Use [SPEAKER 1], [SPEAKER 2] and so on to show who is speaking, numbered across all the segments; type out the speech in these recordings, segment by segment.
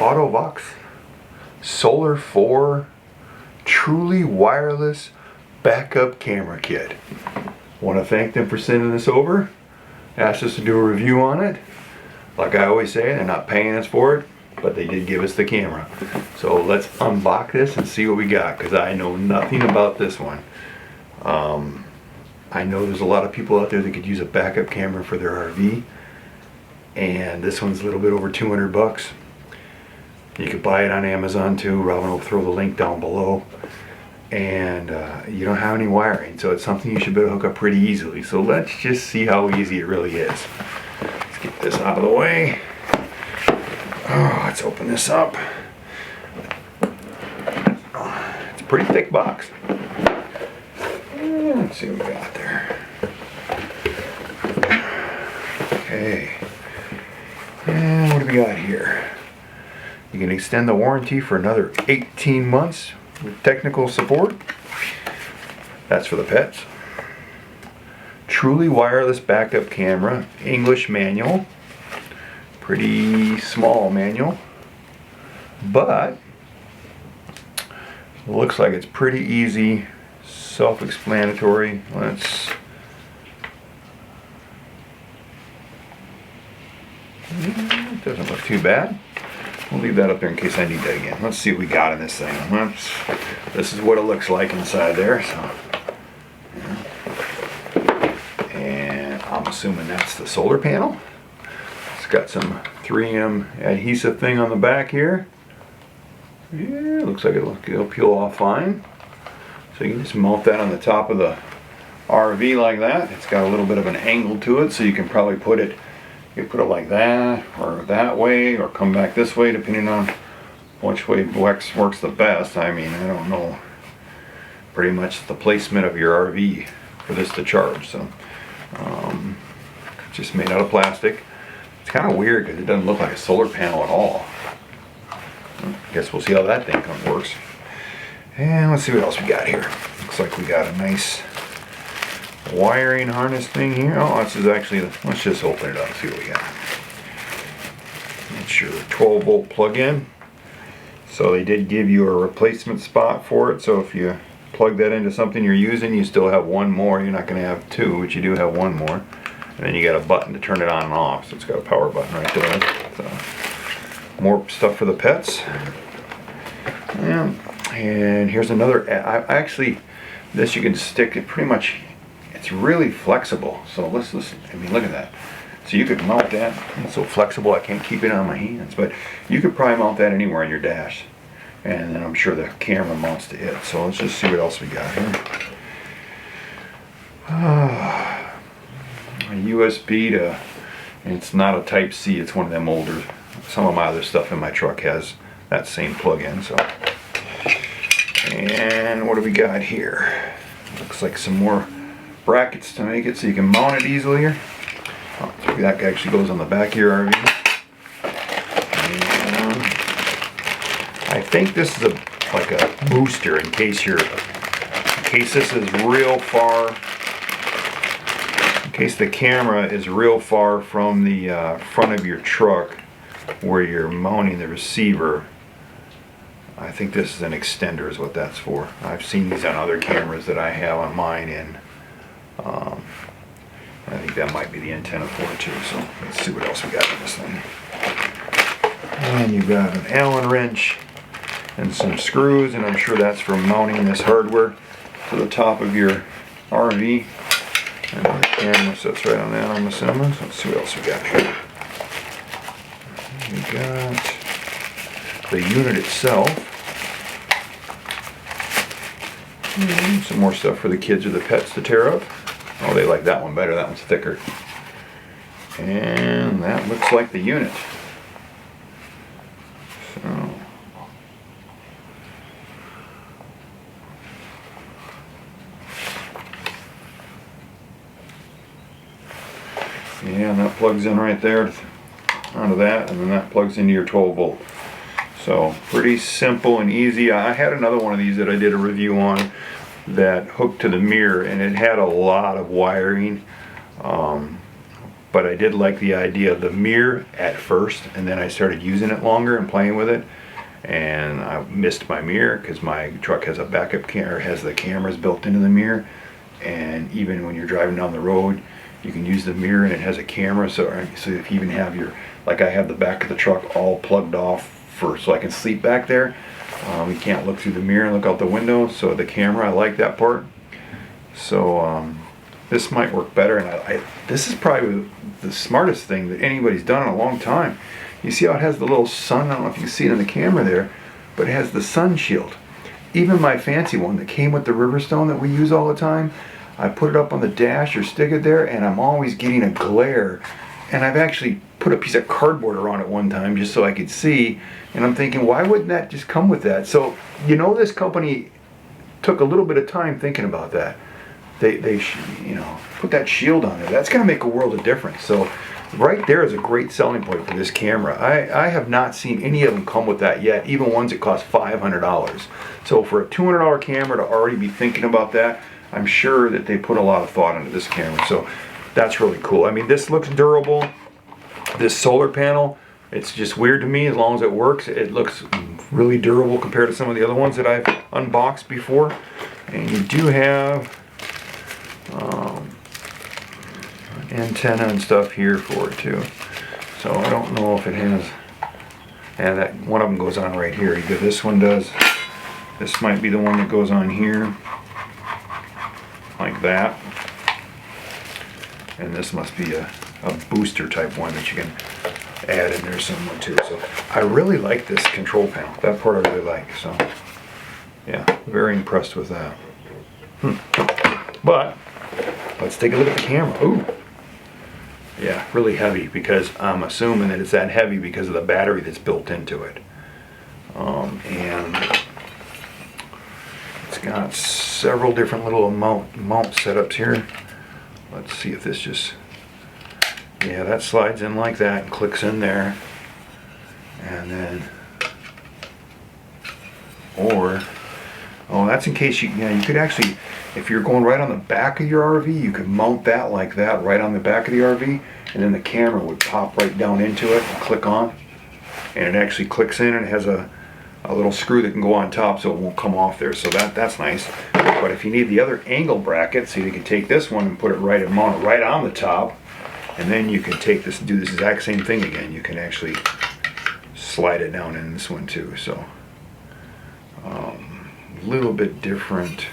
[SPEAKER 1] auto-vox Solar 4 truly wireless backup camera kit. Want to thank them for sending this over. Asked us to do a review on it. Like I always say, they're not paying us for it, but they did give us the camera. So let's unbox this and see what we got, because I know nothing about this one. I know there's a lot of people out there that could use a backup camera for their RV, and this one's a little bit over 200 bucks. You could buy it on Amazon too. Robin will throw the link down below. And you don't have any wiring, so it's something you should be able to hook up pretty easily. So let's just see how easy it really is. Let's get this out of the way. Oh, let's open this up. It's a pretty thick box. Let's see what we got there. Okay. And what do we got here? You can extend the warranty for another 18 months with technical support. That's for the pets. Truly wireless backup camera, English manual. Pretty small manual, but looks like it's pretty easy, self-explanatory. It doesn't look too bad. We'll leave that up there in case I need that again. Let's see what we got in this thing. This is what it looks like inside there. So, yeah. And I'm assuming that's the solar panel. It's got some 3M adhesive thing on the back here. Yeah, looks like it'll peel off fine. So you can just mount that on the top of the RV like that. It's got a little bit of an angle to it, so you can probably put it. You can put it like that, or that way, or come back this way, depending on which way works the best. I mean, I don't know. Pretty much the placement of your RV for this to charge. So, just made out of plastic. It's kind of weird because it doesn't look like a solar panel at all. I guess we'll see how that thing works. And let's see what else we got here. Looks like we got a nice wiring harness thing here. Oh, this is actually, let's just open it up and see what we got. It's your 12 volt plug-in. So they did give you a replacement spot for it, so if you plug that into something you're using, you still have one more. You're not going to have two, but you do have one more. And then you got a button to turn it on and off, so it's got a power button right there. So, more stuff for the pets. Yeah. And here's another, this you can stick it pretty much. It's really flexible, so let's I mean, look at that. So you could mount that. It's so flexible I can't keep it on my hands, but you could probably mount that anywhere on your dash, and then I'm sure the camera mounts to it. So let's just see what else we got here. A USB to, and it's not a Type C, it's one of them older. Some of my other stuff in my truck has that same plug-in. So, and what do we got here? Looks like some more brackets to make it so you can mount it easier. Oh, that actually goes on the back of your RV. And I think this is like a booster in case this is real far. In case the camera is real far from the front of your truck where you're mounting the receiver. I think this is an extender is what that's for. I've seen these on other cameras that I have on mine, and I think that might be the antenna for it too. So let's see what else we got in this thing. And you've got an Allen wrench and some screws, and I'm sure that's for mounting this hardware to the top of your RV. And the camera sits right on that, I'm assuming. So let's see what else we got here. We got the unit itself. And some more stuff for the kids or the pets to tear up. Oh, they like that one better. That one's thicker. And that looks like the unit. So, yeah, and that plugs in right there onto that, and then that plugs into your 12 volt. So pretty simple and easy. I had another one of these that I did a review on that hooked to the mirror, and it had a lot of wiring. but I did like the idea of the mirror at first, and then I started using it longer and playing with it, and I missed my mirror because my truck has a backup camera, has the cameras built into the mirror, and even when you're driving down the road, you can use the mirror and it has a camera, so if you even have your, like I have the back of the truck all plugged off so I can sleep back there. You can't look through the mirror and look out the window, so the camera, I like that part. So this might work better, and this is probably the smartest thing that anybody's done in a long time. You see how it has the little sun, I don't know if you can see it in the camera there, but it has the sun shield. Even my fancy one that came with the Riverstone that we use all the time, I put it up on the dash or stick it there, and I'm always getting a glare. And I've actually put a piece of cardboard around it one time just so I could see, and I'm thinking, why wouldn't that just come with that? So, you know, this company took a little bit of time thinking about that. They you know, put that shield on there. That's going to make a world of difference. So right there is a great selling point for this camera. I have not seen any of them come with that yet, even ones that cost $500. So for a $200 camera to already be thinking about that, I'm sure that they put a lot of thought into this camera. So that's really cool. I mean, this looks durable. This solar panel, it's just weird to me. As long as it works, it looks really durable compared to some of the other ones that I've unboxed before. And you do have antenna and stuff here for it too. So I don't know if it has, yeah, that one of them goes on right here. Either this one does. This might be the one that goes on here, like that. And this must be a booster type one that you can add in there somewhere too. So I really like this control panel. That part I really like. So yeah, very impressed with that. But let's take a look at the camera. Ooh. Yeah, really heavy, because I'm assuming that it's that heavy because of the battery that's built into it. And it's got several different little mount setups here. Let's see if this just, yeah, that slides in like that and clicks in there. And then, or, oh, that's in case you, yeah, you could actually, if you're going right on the back of your RV, you could mount that like that right on the back of the RV, and then the camera would pop right down into it and click on. And it actually clicks in, and it has a little screw that can go on top so it won't come off there. So that's nice. But if you need the other angle bracket, so you can take this one and put it right and mount it right on the top, and then you can take this and do this exact same thing again. You can actually slide it down in this one too. So a little bit different.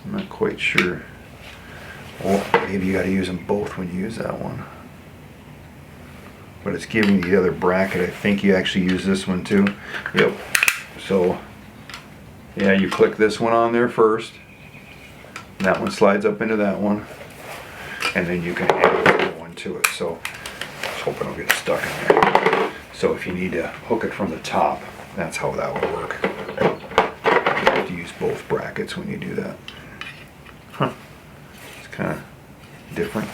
[SPEAKER 1] I'm not quite sure. Well, maybe you got to use them both when you use that one. But it's giving you the other bracket. I think you actually use this one too. Yep. So yeah, you click this one on there first. That one slides up into that one, and then you can add the other one to it. So I was hoping I'll get stuck in there. So if you need to hook it from the top, that's how that would work. You have to use both brackets when you do that. Huh. It's kind of different.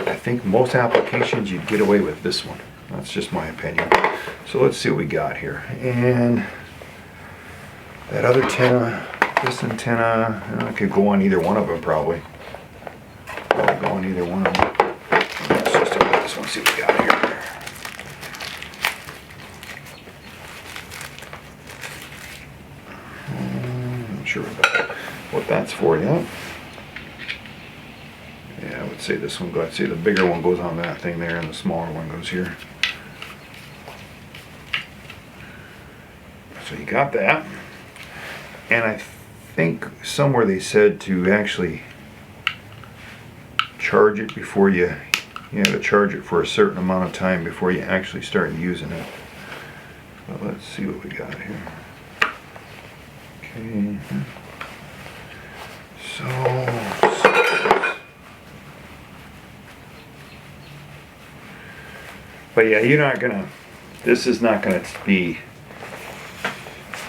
[SPEAKER 1] I think most applications you'd get away with this one. That's just my opinion. So let's see what we got here. And that other antenna, this antenna, I could go on either one of them probably. I'll go on either one of them. Let's just open this one, see what we got here. I'm not sure what that's for yet. Yeah, I would say this one, I'd say the bigger one goes on that thing there and the smaller one goes here. So you got that. And I think somewhere they said to actually charge it before you have to charge it for a certain amount of time before you actually start using it. But let's see what we got here. Okay. So but yeah, you're not gonna, this is not gonna be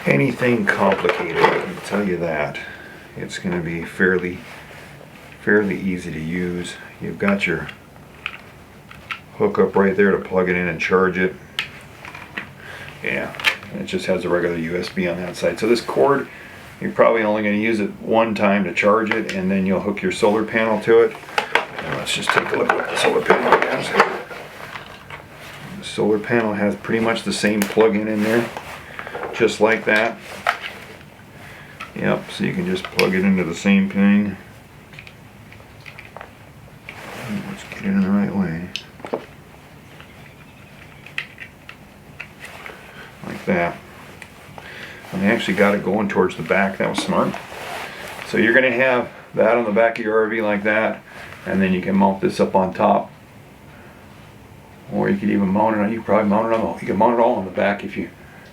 [SPEAKER 1] anything complicated, I can tell you that. It's gonna be fairly easy to use. You've got your hookup right there to plug it in and charge it. Yeah, and it just has a regular USB on that side. So this cord, you're probably only gonna use it one time to charge it, and then you'll hook your solar panel to it. Let's just take a look at what the solar panel has. The solar panel has pretty much the same plug-in in there, just like that. Yep, so you can just plug it into the same thing. Let's get it in the right way. Like that. And they actually got it going towards the back. That was smart. So you're going to have that on the back of your RV like that, and then you can mount this up on top. Or you could even mount it on, you could probably mount it on, you can mount it all on the back if you,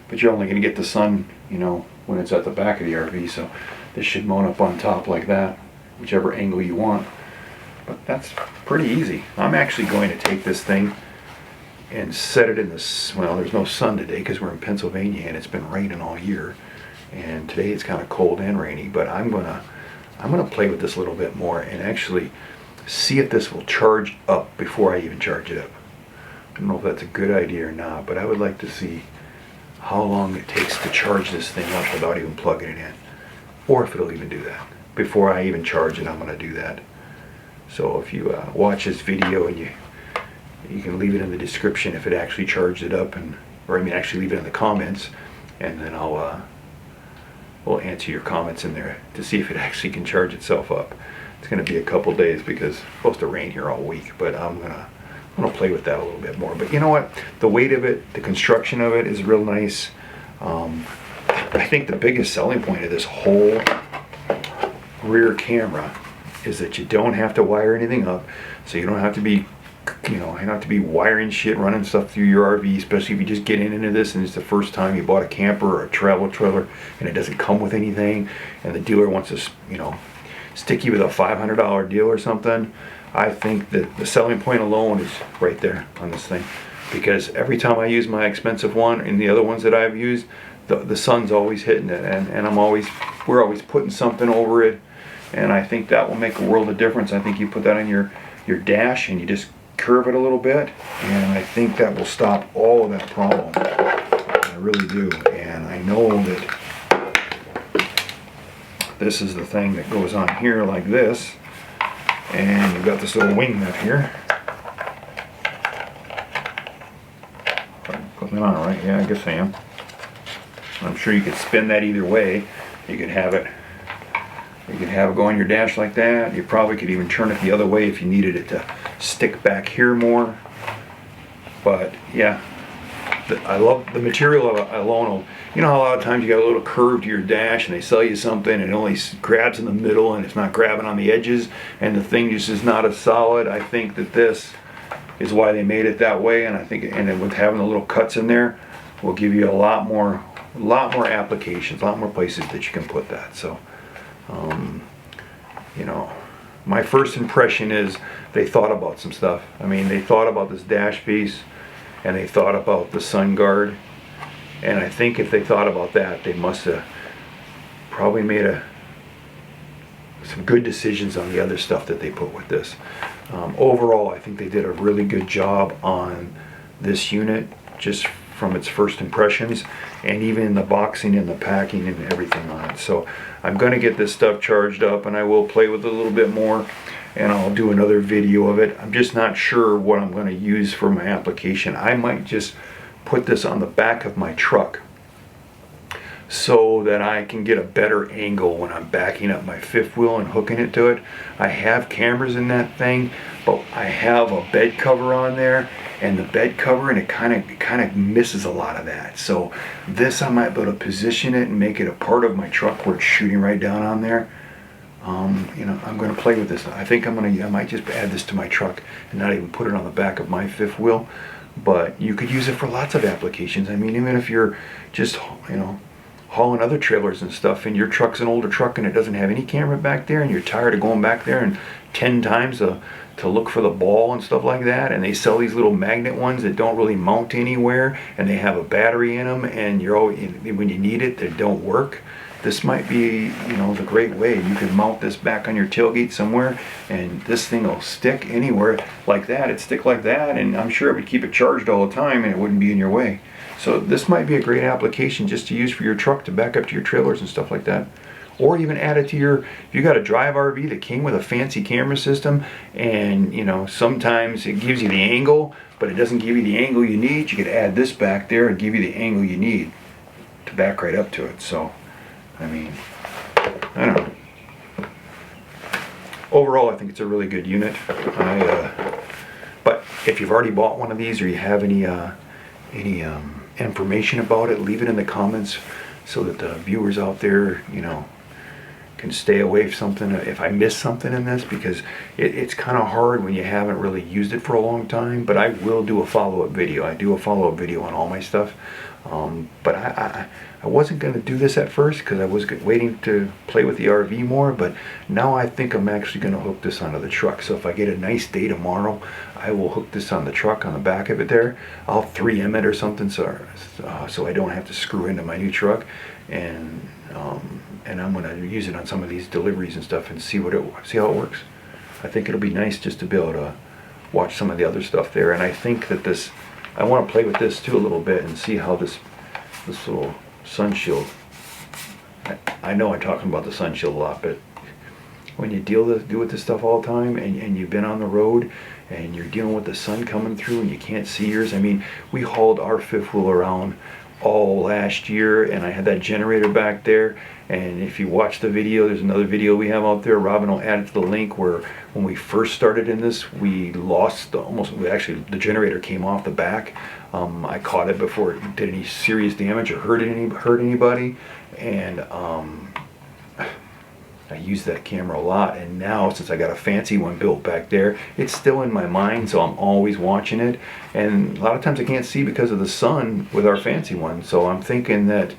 [SPEAKER 1] but you're only going to get the sun, you know, when it's at the back of the RV. So this should mount up on top like that, whichever angle you want. But that's pretty easy. I'm actually going to take this thing and set it in the, well, there's no sun today because we're in Pennsylvania and it's been raining all year. And today it's kind of cold and rainy, but I'm gonna play with this a little bit more and actually see if this will charge up before I even charge it up. I don't know if that's a good idea or not, but I would like to see how long it takes to charge this thing up without even plugging it in. Or if it'll even do that. Before I even charge it, I'm going to do that. So if you watch this video, and you can leave it in the description if it actually charged it up, or I mean actually leave it in the comments, and then we'll answer your comments in there to see if it actually can charge itself up. It's going to be a couple days because it's supposed to rain here all week, but I'm gonna play with that a little bit more. But you know what? The weight of it, the construction of it is real nice. I think the biggest selling point of this whole rear camera is that you don't have to wire anything up, so you don't have to be, you don't have to be wiring shit, running stuff through your RV, especially if you just get into this and it's the first time you bought a camper or a travel trailer and it doesn't come with anything, and the dealer wants to, stick you with a $500 deal or something. I think that the selling point alone is right there on this thing, because every time I use my expensive one and the other ones that I've used, the sun's always hitting it, and we're always putting something over it, and I think that will make a world of difference. I think you put that on your dash and you just curve it a little bit, and I think that will stop all of that problem. I really do. And I know that this is the thing that goes on here like this. And you've got this little wing nut here. Putting it on right? Yeah, I guess I am. I'm sure you could spin that either way. You could have it go on your dash like that. You probably could even turn it the other way if you needed it to stick back here more. But yeah, I love the material alone. You know how a lot of times you got a little curve to your dash and they sell you something and it only grabs in the middle and it's not grabbing on the edges and the thing just is not as solid. I think that this is why they made it that way, and I think, and then with having the little cuts in there, will give you a lot more applications, a lot more places that you can put that. So my first impression is they thought about some stuff. I mean, they thought about this dash piece and they thought about the sun guard. And I think if they thought about that, they must have probably made some good decisions on the other stuff that they put with this. Overall, I think they did a really good job on this unit, just from its first impressions, and even the boxing and the packing and everything on it. So I'm going to get this stuff charged up, and I will play with it a little bit more, and I'll do another video of it. I'm just not sure what I'm going to use for my application. I might just put this on the back of my truck so that I can get a better angle when I'm backing up my fifth wheel and hooking it to it. I have cameras in that thing, but I have a bed cover on there, and the bed cover, and it kind of misses a lot of that. So this, I might be able to position it and make it a part of my truck where it's shooting right down on there. I'm going to play with this. I think I might just add this to my truck and not even put it on the back of my fifth wheel. But you could use it for lots of applications. I mean, even if you're just, hauling other trailers and stuff, and your truck's an older truck and it doesn't have any camera back there, and you're tired of going back there and 10 times to look for the ball and stuff like that, and they sell these little magnet ones that don't really mount anywhere, and they have a battery in them, and you're always, when you need it, they don't work. This might be, the great way. You could mount this back on your tailgate somewhere, and this thing will stick anywhere like that. It'd stick like that, and I'm sure it would keep it charged all the time, and it wouldn't be in your way. So this might be a great application just to use for your truck to back up to your trailers and stuff like that. or even add it to your, if you got a drive RV that came with a fancy camera system, and you know, sometimes it gives you the angle, but it doesn't give you the angle you need, you could add this back there and give you the angle you need to back right up to it. So, I mean, I don't know. Overall, I think it's a really good unit. But if you've already bought one of these, or you have any information about it, leave it in the comments so that the viewers out there, you know, can stay away from something if I miss something in this, because it's kind of hard when you haven't really used it for a long time. But I will do a follow-up video. I do a follow-up video on all my stuff. But I wasn't going to do this at first because I was waiting to play with the RV more, but now I think I'm actually going to hook this onto the truck. So if I get a nice day tomorrow, I will hook this on the truck, on the back of it there. I'll 3M it or something so I don't have to screw into my new truck, and I'm going to use it on some of these deliveries and stuff and see how it works. I think it'll be nice just to be able to watch some of the other stuff there. And I think that I want to play with this too a little bit and see how this little sun shield. I know I'm talking about the sun shield a lot, but when you deal with this stuff all the time, and you've been on the road and you're dealing with the sun coming through and you can't see yours. I mean, we hauled our fifth wheel around all last year, and I had that generator back there. And if you watch the video, there's another video we have out there. Robin will add it to the link, where when we first started in this, we lost the generator came off the back. I caught it before it did any serious damage or hurt anybody, and I use that camera a lot. And now, since I got a fancy one built back there, it's still in my mind, so I'm always watching it. And a lot of times I can't see because of the sun with our fancy one, so I'm thinking that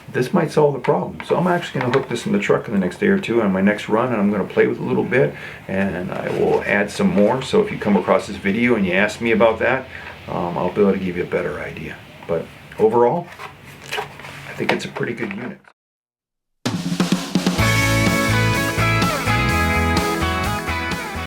[SPEAKER 1] this might solve the problem. So I'm actually going to hook this in the truck in the next day or two on my next run, and I'm going to play with it a little bit, and I will add some more. So if you come across this video and you ask me about that, I'll be able to give you a better idea. But overall, I think it's a pretty good unit.